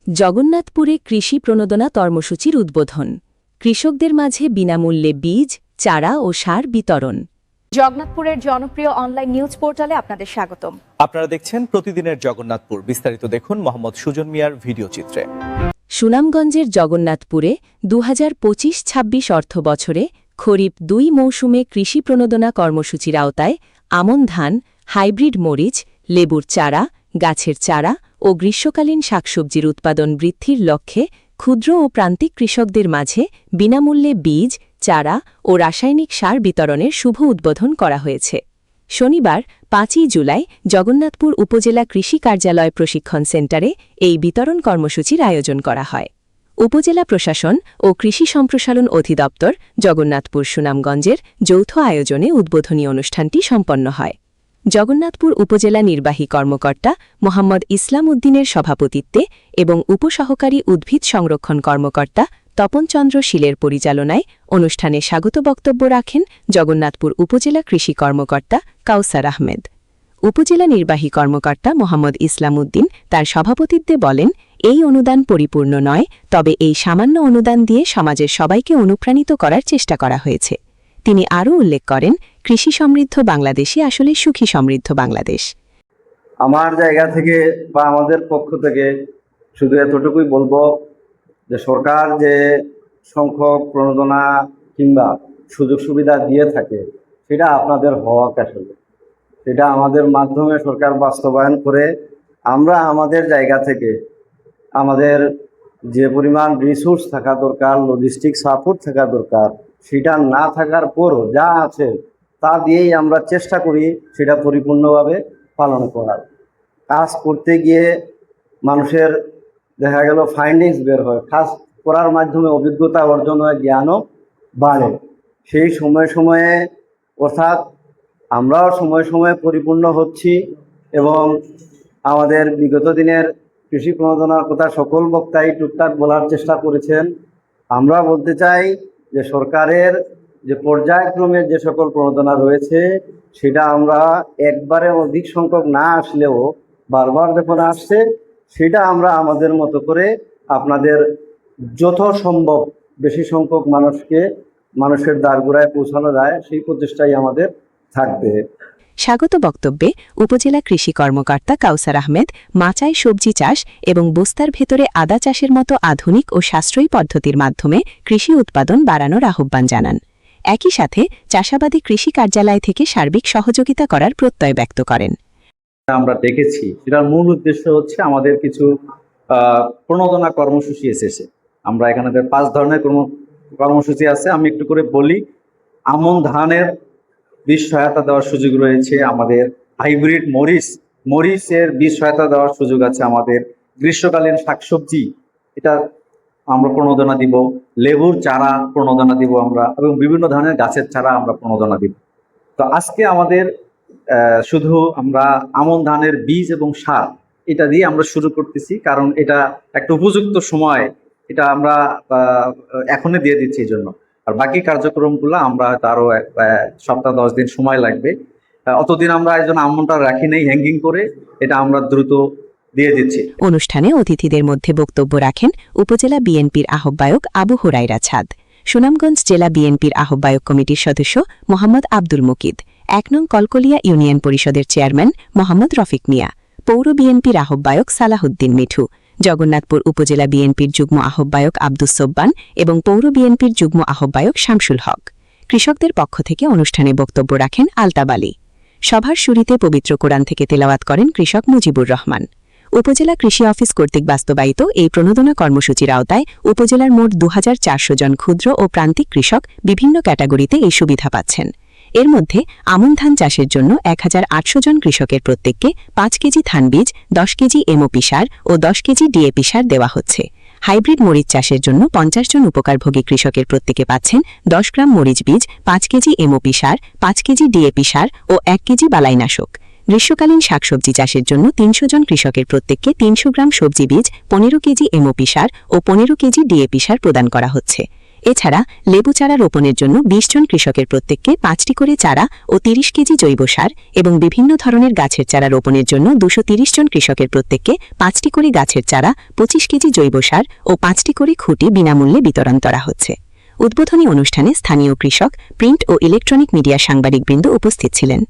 জগন্নাথপুরে কৃষি প্রণোদনা কর্মসূচির উদ্বোধন। কৃষকদের মাঝে বিনামূল্যে বীজ, চারা ও সার বিতরণ। জগন্নাথপুরের জনপ্রিয় অনলাইন নিউজ পোর্টালে আপনাদের স্বাগতম। আপনারা দেখছেন প্রতিদিনের জগন্নাথপুর। বিস্তারিত দেখুন মোহাম্মদ সুজন মিয়ার ভিডিও চিত্রে। সুনামগঞ্জের জগন্নাথপুরে 2025-26 অর্থ বছরে খরিফ 2 মৌসুমে কৃষি প্রণোদনা কর্মসূচির আওতায় আমন ধান, হাইব্রিড মরিচ, লেবুর চারা, গাছের চারা ও গ্রীষ্মকালীন শাকসবজির উৎপাদন বৃদ্ধির লক্ষ্যে ক্ষুদ্র ও প্রান্তিক কৃষকদের মাঝে বিনামূল্যে বীজ, চারা ও রাসায়নিক সার বিতরণের শুভ উদ্বোধন করা হয়েছে। শনিবার 5 জুলাই জগন্নাথপুর উপজেলা কৃষি কার্যালয় প্রশিক্ষণ সেন্টারে এই বিতরণ কর্মসূচির আয়োজন করা হয়। উপজেলা প্রশাসন ও কৃষি সম্প্রসারণ অধিদপ্তর জগন্নাথপুর সুনামগঞ্জের যৌথ আয়োজনে উদ্বোধনী অনুষ্ঠানটি সম্পন্ন হয়। জগন্নাথপুর উপজেলা নির্বাহী কর্মকর্তা মোহাম্মদ ইসলাম উদ্দিনের সভাপতিত্বে এবং উপসহকারী উদ্ভিদ সংরক্ষণ কর্মকর্তা তপনচন্দ্র শীলের পরিচালনায় অনুষ্ঠানে স্বাগত বক্তব্য রাখেন জগন্নাথপুর উপজেলা কৃষি কর্মকর্তা কাউসার আহমেদ। উপজেলা নির্বাহী কর্মকর্তা মোহাম্মদ ইসলাম উদ্দিন তার সভাপতিত্বে বলেন, এই অনুদান পরিপূর্ণ নয়, তবে এই সামান্য অনুদান দিয়ে সমাজের সবাইকে অনুপ্রাণিত করার চেষ্টা করা হয়েছে। তিনি আরও উল্লেখ করেন, কৃষি সমৃদ্ধ বাংলাদেশই আসলে সুখী সমৃদ্ধ বাংলাদেশ। আমার জায়গা থেকে বা আমাদের পক্ষ থেকে শুধু এতটুকুই বলবো যে সরকার যে সংখ্যক প্রণোদনা কিংবা সুযোগ সুবিধা দিয়ে থাকে সেটা আপনাদের হক, আসলে সেটা আমাদের মাধ্যমে সরকার বাস্তবায়ন করে আমরা আমাদের জায়গা থেকে আমাদের যে পরিমাণ রিসোর্স থাকা দরকার, লজিস্টিক সাপোর্ট থাকা দরকার, সেটা না থাকার পরও যা আছে তা দিয়েই আমরা চেষ্টা করি সেটা পরিপূর্ণভাবে পালন করার। কাজ করতে গিয়ে মানুষের দেখা গেল ফাইন্ডিংস বের হয়, কাজ করার মাধ্যমে অভিজ্ঞতা অর্জন হয়, জ্ঞানও বাড়ে। সেই সময়ে সময়ে অর্থাৎ আমরাও সময়ে সময়ে পরিপূর্ণ হচ্ছি এবং আমাদের বিগত দিনের কৃষি প্রণোদনার কথা সকল বক্তাই টুকটাক বলার চেষ্টা করেছেন। আমরা বলতে চাই যে সরকারের যে পর্যায়ক্রমে যে সকল প্রণোদনা রয়েছে সেটা আমরা একবারে অধিক সংখ্যক না আসলেও বারবার যখন আসছে সেটা আমরা আমাদের মতো করে আপনাদের যথাসম্ভব বেশি সংখ্যক মানুষের দ্বারগোড়ায় পৌঁছানো যায় সেই প্রচেষ্টাই আমাদের থাকবে। স্বাগত বক্তব্যে উপজেলা কৃষি কর্মকর্তা কাউসার আহমেদ মাচায় সবজি চাষ এবং বস্তার ভেতরে আদা চাষের মতো আধুনিক ও সাশ্রয়ী পদ্ধতির মাধ্যমে কৃষি উৎপাদন বাড়ানোর আহ্বান জানান। একই সাথে চাষাবাদী কৃষি কার্যালয় থেকে সার্বিক সহযোগিতা করার প্রত্যয় ব্যক্ত করেন। আমরা দেখেছি সেটার মূল উদ্দেশ্য হচ্ছে আমাদের কিছু প্রণোদনা কর্মসূচি এসেছে। আমরা এখানে 5 ধরনের কর্মসূচি আছে, আমি একটু করে বলি। আমন ধানের বীজ সহায়তা দেওয়ার সুযোগ রয়েছে, আমাদের হাইব্রিড মরিচের বীজ সহায়তা দেওয়ার সুযোগ আছে, আমাদের গ্রীষ্মকালীন শাকসবজি এটা আমরা প্রণোদনা দিব, লেবুর চারা প্রণোদনা দিব আমরা, এবং বিভিন্ন ধরনের গাছের চারা আমরা প্রণোদনা দিব। তো আজকে আমাদের শুধু আমরা আমন ধানের বীজ এবং সার এটা দিয়ে আমরা শুরু করতেছি, কারণ এটা একটা উপযুক্ত সময়, এটা আমরা এখনই দিয়ে দিচ্ছি এই জন্য। আর বাকি কার্যক্রমগুলো আমরা আরো সপ্তাহ 10 দিন সময় লাগবে। অতদিন আমরা এই জন্য আমনটা রাখি নেই হ্যাঙ্গিং করে, এটা আমরা দ্রুত দিয়ে দিচ্ছি। অনুষ্ঠানে অতিথিদের মধ্যে বক্তব্য রাখেন উপজেলা বিএনপির আহ্বায়ক আবু হুরাইরা ছাদ, সুনামগঞ্জ জেলা বিএনপির আহ্বায়ক কমিটির সদস্য মোহাম্মদ আব্দুল মুকিদ, 1 নং কলকলিয়া ইউনিয়ন পরিষদের চেয়ারম্যান মোহাম্মদ রফিক মিয়া, পৌর বিএনপির আহ্বায়ক সালাহুদ্দিন মিঠু, জগন্নাথপুর উপজেলা বিএনপির যুগ্ম আহ্বায়ক আব্দুস সোব্বান এবং পৌর বিএনপির যুগ্ম আহ্বায়ক শামসুল হক। কৃষকদের পক্ষ থেকে অনুষ্ঠানে বক্তব্য রাখেন আলতাব আলী। সভার শুরুতে পবিত্র কোরআন থেকে তেলাওয়াত করেন কৃষক মুজিবুর রহমান। উপজেলা কৃষি অফিস কর্তৃক বাস্তবায়িত এই প্রণোদনা কর্মসূচির আওতায় উপজেলার মোট 2400 জন ক্ষুদ্র ও প্রান্তিক কৃষক বিভিন্ন ক্যাটাগরিতে এই সুবিধা পাচ্ছেন। এর মধ্যে আমন ধান চাষের জন্য 1800 জন কৃষকের প্রত্যেককে 5 কেজি ধান বীজ, 10 কেজি এমওপি সার ও 10 কেজি ডিএপি সার দেওয়া হচ্ছে। হাইব্রিড মরিচ চাষের জন্য 50 জন উপকারভোগী কৃষকের প্রত্যেকে পাচ্ছেন 10 গ্রাম মরিচ বীজ, 5 কেজি এমওপি সার, 5 কেজি ডিএপি সার ও 1 কেজি বালাইনাশক। গ্রীষ্মকালীন শাকসবজি চাষের জন্য 300 জন কৃষকের প্রত্যেককে 300 গ্রাম সবজি বীজ, 15 কেজি এমওপি সার ও 15 কেজি ডিএপি সার প্রদান করা হচ্ছে। এছাড়া লেবু চারা রোপণের জন্য ২০ জন কৃষকের প্রত্যেককে ৫টি করে চারা ও ৩০ কেজি জৈব সার এবং বিভিন্ন ধরনের গাছের চারা রোপণের জন্য ২৩০ জন কৃষকের প্রত্যেককে ৫টি করে গাছের চারা, ২৫ কেজি জৈব সার ও 5টি করে খুঁটি বিনামূল্যে বিতরণ করা হচ্ছে। উদ্বোধনী অনুষ্ঠানে স্থানীয় কৃষক, প্রিন্ট ও ইলেকট্রনিক মিডিয়া সাংবাদিকবৃন্দ উপস্থিত ছিলেন।